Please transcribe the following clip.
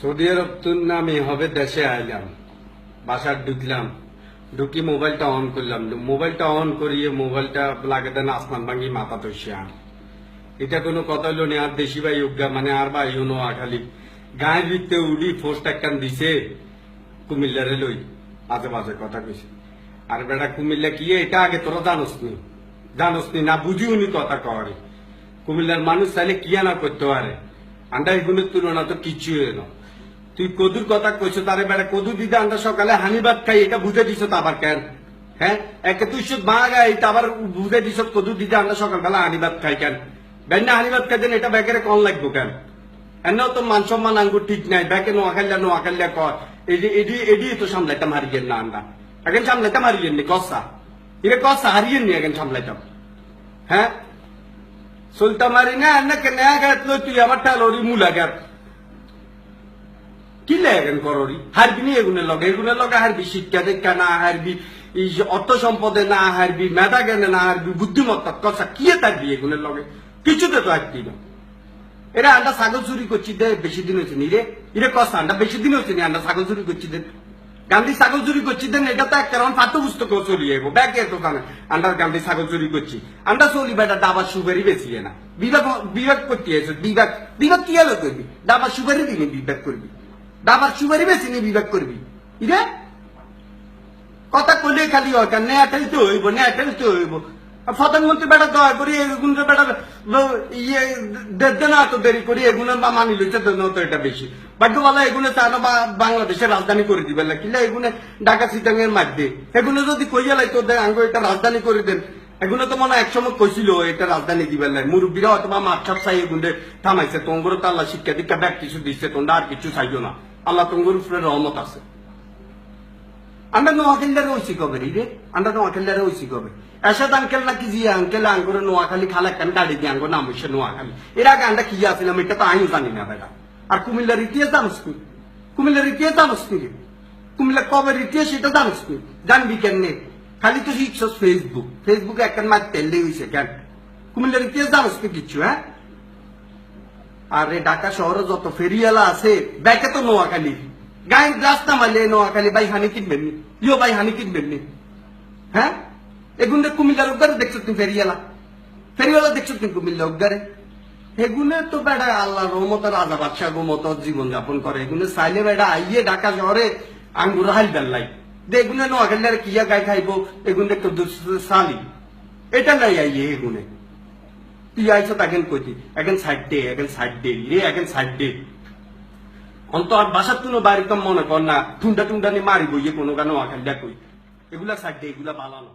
Saudi আরব আমি হবে দেশে আইলাম, বাসার ঢুকলাম, ঢুকি মোবাইলটা অন করলাম, মোবাইলটা অন করিয়ে মোবাইলটা লাগে দেন আসমান ভাঙ্গি মাথা তসিয়া। এটা কোনো কথা হইলো নি। আর দেশি ভাই উগা মানে আর ভাই হনো খালি গায়ে বিকতে উড়ি ফোর্স একখান দিছে কুমিল্লারে লই আজে বাজে কথা কইছে। আর বেটা কুমিল্লা কি এটা আগে তোরা জানোস নি না বুঝিও নি কথা কওয়ারে। কুমিল্লার মানুষ চাইলে কি না করতে পারে, আন্ডা এগুলোর তুলনা তো কিছু না। তুই কদুর কথা কইছো তারে বেড়া কদু দিদা আমরা সকালে হানি ভাত খাই এটা বুঝে দিছ তো আবার কেন? হ্যাঁ, একে তুই শুধু মা গাই এটা আবার বুঝে দিছ কদু দিদা আমরা সকালবেলা হানি ভাত খাই কেন? বেন্না হানি ভাত খাই দেন এটা ব্যাগের কন লাগবো কেন? এনেও তো মান সম্মান আঙ্গুর ঠিক নাই, ব্যাগে নোয়া খাইলা কর এডি তো সামলাইতাম হারিয়েন না আন্ডা এখন সামলাইতাম হারিয়েন নি কসা এরে কসা হারিয়েন নি এখন সামলাইতাম। হ্যাঁ, সুলতান মারি না এনে কেন গাত লই তুই আমার টালরি মুলা গাত কি লেগেন কররি হারবি নি এগুনের লগে হারবি শিক্ষা দীক্ষা না হারবি, অর্থ সম্পদে না হারবি, মেধা জ্ঞানে না হারবি, বুদ্ধিমত্তা কথা কি থাকবি এগুনের লগে কিছুতে তো হারবি না। এরা আন্ডা ছাগল চুরি করছি দে বেশি দিন হয়েছে নি রে, এরে কষ্ট আন্ডা বেশি দিন হয়েছে নি আন্ডা ছাগল চুরি করছি দেন। গান্ধী ছাগল চুরি করছি দেন এটা তো একটা পাঠ্য পুস্তক চলি যাবো ব্যাগে তো কানে আন্ডার গান্ধী ছাগল চুরি করছি আন্ডা চলি বেটা ডাবার সুপারি বেশি না বিবেক করতে এসে বিবেক কি হলো করবি ডাবার সুপারি দিনি বিবেক করবি, ডাবার সুপারি বেশি নিয়ে বিবেক করবি ইরে কথা কইলে খালি হয় কেন নেয়া ঠেলতে হইব প্রধানমন্ত্রী বেটা দয়া করি এগুলো বেটা ইয়ে দেড় না তো দেরি করি এগুলো বা মানি লইছে তো এটা বেশি ভাগ্যবালা এগুলো চানো বা বাংলাদেশের রাজধানী করে দিবেন না কিনা এগুলো ঢাকা চিটাঙের মাধ্যমে এগুলো যদি কইয়া লাই তো আঙ্গ এটা রাজধানী করে দেন এগুলো তো মনে একসময় কইছিল এটা রাজধানী দিবেন নাই মুরব্বীরা হয়তো বা মাঠ সাপ চাই এগুলো থামাইছে তোমরা তো আল্লাহ শিক্ষা দীক্ষা ব্যাগ কিছু দিচ্ছে তোমরা আর কিছু চাইও না, আল্লাহ তোমার উপরে রহমত আছে। আমরা নোয়াখালীরা ওইসি কবে রে, আমরা নোয়াখালীরা ওইসি কবে এসাদ আঙ্কেল নাকি জিয়া আঙ্কেল আঙ্গুরে নোয়াখালী খালা কেন গাড়ি দিয়ে আঙ্গুর নাম হইছে নোয়াখালী। এর আগে আমরা কি আসছিলাম এটা তো আমিও জানি না বেটা। আর কুমিল্লার ইতিহাস জানোস নি? কুমিল্লার ইতিহাস জানোস নি রে? কুমিল্লা কবে ইতিহাস সেটা জানোস নি? জানবি কেমনে? খালি তো শিখছস ফেসবুকে একখান মার তেললেই হইছে কেন? কুমিল্লার ইতিহাস জানোস নি কিচ্ছু? হ্যাঁ, আর ঢাকা শহরে যত ফেরিওয়ালা আছে ব্যাকে তো নোয়াখালী গায়ে রাস্তা মারলে নোয়াখালী ভাই হানি কিনবেন নি, ইয়ো ভাই হানি কিনবেন নি। হ্যাঁ, এগুলো কুমিল্লার উদ্গারে দেখছো তুমি ফেরিওয়ালা দেখছো তুমি কুমিল্লা উদ্গারে এগুলো তো বেড়া আল্লাহ রহমত রাজা বাদশাহ মতো জীবন যাপন করে এগুলো চাইলে বেড়া আইয়ে ঢাকা শহরে আঙ্গুর হাল বেল্লাই দে এগুলো নোয়াখালীর কিয়া গায়ে খাইবো এগুলো একটু সালি এটা নাই আইয়ে এগুলো তুই আইছো তাকেন কইতি এখন সাইড দে রে এখন সাইড দে অন্ত আর বাসার তুনো বাড়িতে মনে কর না টুন্ডা নি মারিব ইয়ে কোনো গান নোয়াখালী কই এগুলা সাইড দে এগুলা বালানো।